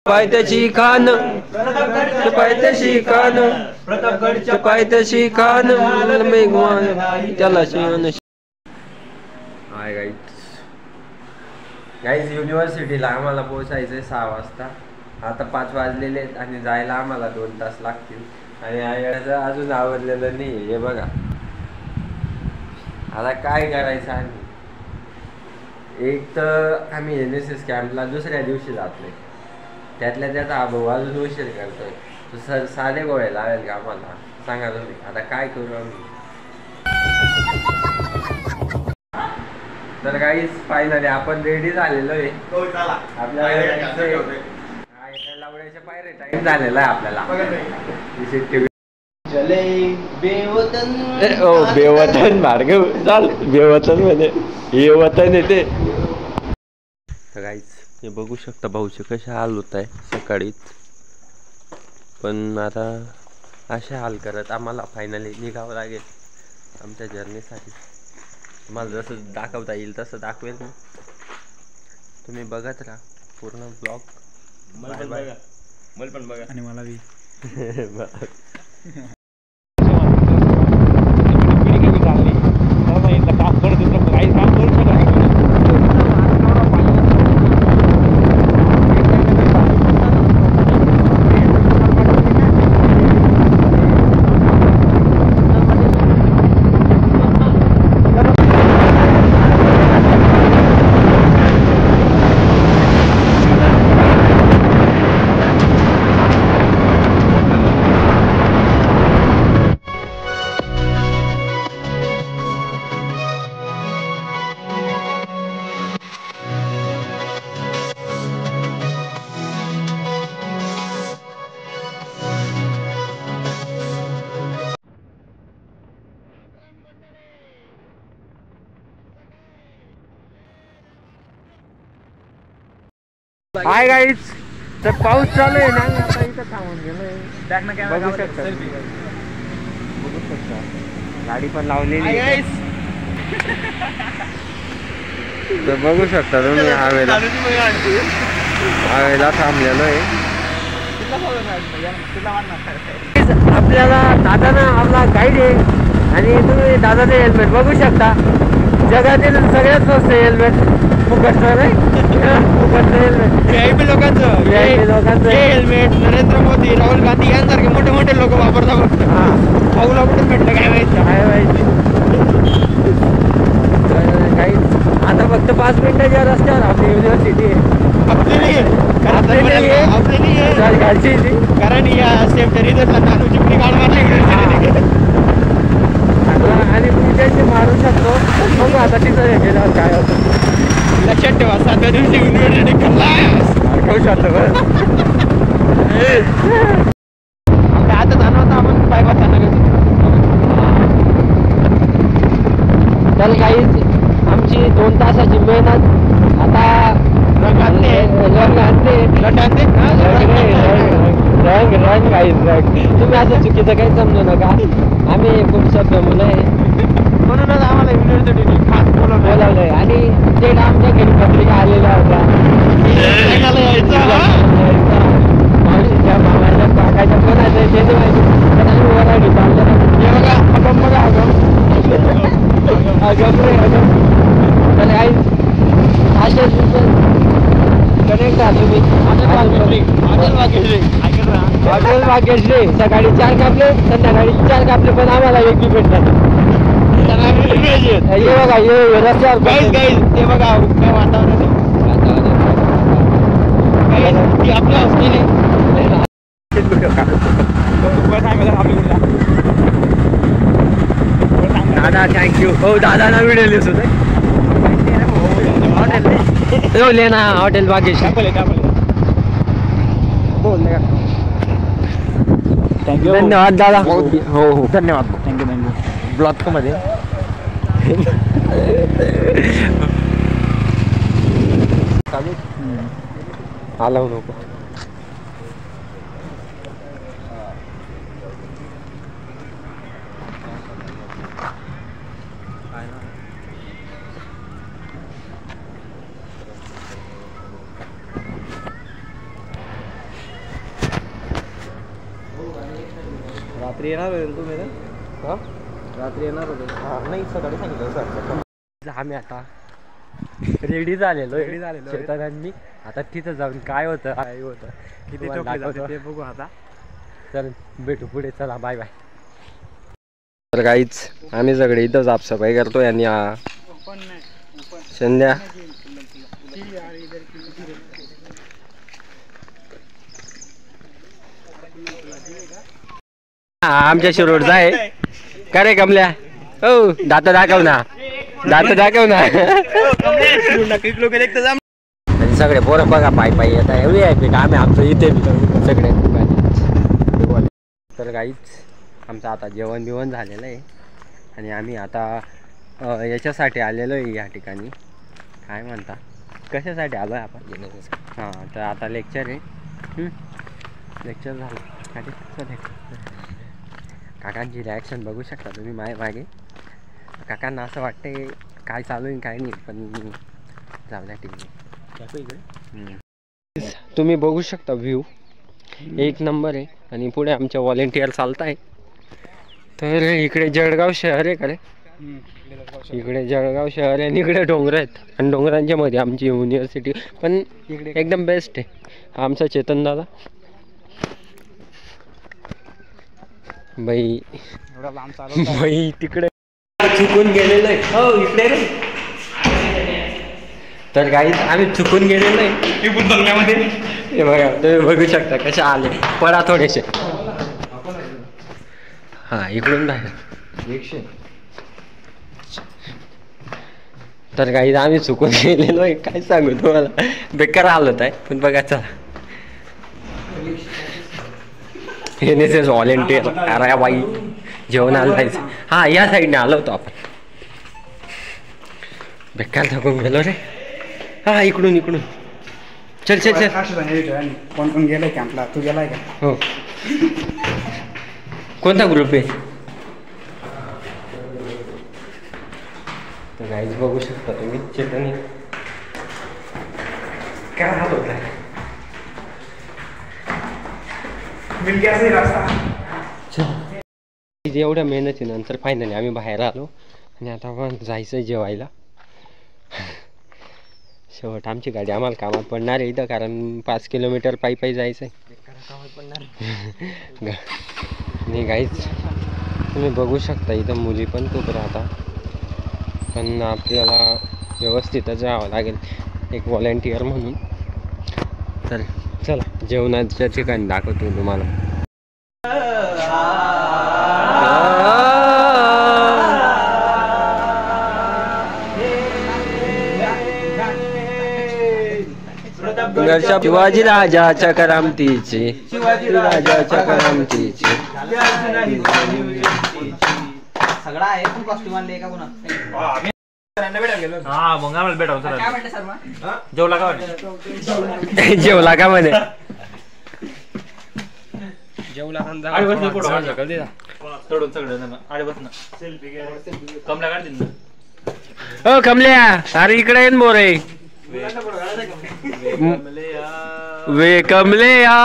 पायथ्याशी खान पायथ्याशी खान पायथ्याशी खान त्याला हाय गाईज युनिव्हर्सिटीला आम्हाला पोहोचायचंय 6 वाजता. आता 5 वाजलेले आहेत आणि जायला आम्हाला 2 तास लागतील. आणि अजून आवडलेलं नाही. हे बघा आता काय करायचं. आम्ही एक तर आम्ही NSS कॅम्पला दुसऱ्या दिवशी जात नाही. त्यातल्या त्यात हा भाऊ अजून उशीर करतोय. तर साधे गोळे लावेल का आम्हाला सांगा तुम्ही. आता काय करू आम्ही. तर गाईज फायनली आपण रेडी झालेलो आहे. लावड्याच्या पायरे टाइम झालेला आहे आपल्याला. बेवतन भार्गव चाल बेवतन मध्ये हे वतन येते. तर गाईज हे बघू शकता भाऊचे कसे हाल होत आहे सकाळीच. पण आता असे हाल करत आम्हाला फायनली निघावं लागेल आमच्या जर्नीसाठी. तुम्हाला जसं दाखवता येईल तसं दाखवेल मी. तुम्ही बघत राहा पूर्ण ब्लॉग. मला पण बघा आणि मला बी. Hi guys. तर पाऊस चालू आहे ना. आता इथं थांबून गेलोय. बघू शकता गाडी पण लावलेली आहे. तर बघू शकता तुम्ही हवेला थांबलेलो आहे. आपल्याला दादाना आपला गाईड आहे. आणि तुम्ही दादाचे हेल्मेट बघू शकता. जगातील सगळ्यात स्वस्त हेल्मेट फुकटचं नाही. फुकटचं हेल्मेट VIP लोकांचं हेल्मेट. नरेंद्र मोदी राहुल गांधी यांसारखे मोठे मोठे लोक वापरतात. भाऊला कुठे भेटलं काय माहिती. काही आता फक्त 5 मिनिटाच्या रस्त्यावर आपली युनिव्हर्सिटी आहे. घरची कारण या सेफ्टी रिझल्टला नानूची फ्री कार्ड मारली आणि पुढच्याशी मारू शकतो. बघू आता तिथं हे केल्यावर काय होतं. लक्षात ठेवा 7व्या दिवशी युनिव्हर्सिटी खाऊ शकतो. आता जाणवतं आपण बायपास तर काहीच आमची 2 तासाची मेहनत आता रंग तुम्ही असं चुकीचं काही समजू नका. आम्ही खूप सभ्य मुलं आहे म्हणूनच आम्हाला युनिव्हर्सिटीने खास बोलावलंय. आणि ते आमच्या घरी पत्रिका आलेल्या होत्या. मामाच्या काकाच्या कोणाचं ते नाही माहिती. पण आम्ही वराडी चाललं. हे बघा अगम बघा अगम रे अगम. तर काही असेच कनेक्ट झाला तुम्ही. हॉटेल भाग्यश्री सकाळी 4 कापले संध्याकाळी 4 कापले. पण आम्हाला एक बी भेटतात. हे बघा हे रस्त्यावर ते बघा काय वातावरण दादा थँक्यू. हो दादा व्हिडिओ लिहित होते. लेना हॉटेल भाग्यश्री. थँक्यू धन्यवाद दादा. हो हो धन्यवाद. थँक्यू ब्लॉग मध्ये आलाव नको. रात्री येणार होते तुम्ही ना? रात्री येणार होते? नाही सकाळी सांगितलं सर. आम्ही आता रेडी झालेलो शेतांनी. आता तिथं जाऊन काय होतं काय होतं किती टोकले जाते ते बघू आता. तर भेटू पुढे, चला बाय बाय. तर काहीच आम्ही सगळे इथं साफसफाई करतोय आणि संध्या आमच्या शिरोडचा आहे का रे कमल्या. हो दात दाखव ना, दात दाखव ना. आणि सगळे पोरं बघा पाय पाय येत आहे. एवढी आहे आम्ही आमचं इथे सगळे. तर काहीच आमचं आता जेवण बिवण झालेलं आहे आणि आम्ही आता याच्यासाठी आलेलो आहे या ठिकाणी. काय म्हणता कशासाठी आलो आहे आपण? हां तर आता लेक्चर आहे. लेक्चर झालं आणि काकांची रिॲक्शन बघू शकता तुम्ही मागे. काकांना असं वाटते काय चालू आहे काय नाही, पण जाऊया ठीक आहे. तुम्ही बघू शकता व्ह्यू एक नंबर आहे. आणि पुढे आमच्या व्हॉलेंटियर चालत आहे. तर इकडे जळगाव शहर आहे का रे? इकडे जळगाव शहर आहे आणि इकडे डोंगर आहेत आणि डोंगरांच्या मध्ये आमची युनिव्हर्सिटी पण इकडे एकदम बेस्ट आहे. आमचा चेतन दादा बाई तिकडे चुकून गेलेलो आहे. हो इकडे रे. तर काही आम्ही चुकून गेलेलो आहे बंगल्यामध्ये. हे बघा तुम्ही बघू शकता कसे आले. पडा थोडेसे. हा इकडून बाहेर. तर काही आम्ही चुकून गेलेलो आहे. काय सांगू तुम्हाला, बेकार हालत आहे. पण बघा चला हे व्हॉलेंटियर. अरे बाई जेवणाला जायचं. हा या साईडने आलो होतो आपण. बेकार थकून गेलो रे. हा इकडून इकडून चल चल चल. कोण कोण गेलाय कॅम्पला? तू गेलाय का? हो. कोणता ग्रुप आहे? तर गाईज बघू शकता तुम्ही चेतनी काय हाल होत आहे. एवढ्या मेहनतीनंतर फायनली आम्ही बाहेर आलो आणि आता आपण जायचं जेवायला. शेवट आमची गाडी आम्हाला कामात पडणार आहे इथं, कारण 5 किलोमीटर पायी पायी जायचं आहे. आणि गाईच तुम्ही बघू शकता इथं मुली पण खूप राहतात, पण आपल्याला व्यवस्थितच राहावं लागेल एक व्हॉलेंटियर म्हणून. तर चला जेवणाच्या ठिकाणी दाखवतो तुम्हाला. शिवाजी राजाच्या करामतीची, शिवाजी राजाच्या करामतीची. सगळा आहे तू कॉस्ट्यूम आणले का पुन्हा? हा मग आम्हाला भेटावं सर. काय म्हणते सर मग? जेवला का म्हणे? जेवला का म्हणे? जेवला हो कमल्या. अरे इकडे येईन मोरे. वे कमले या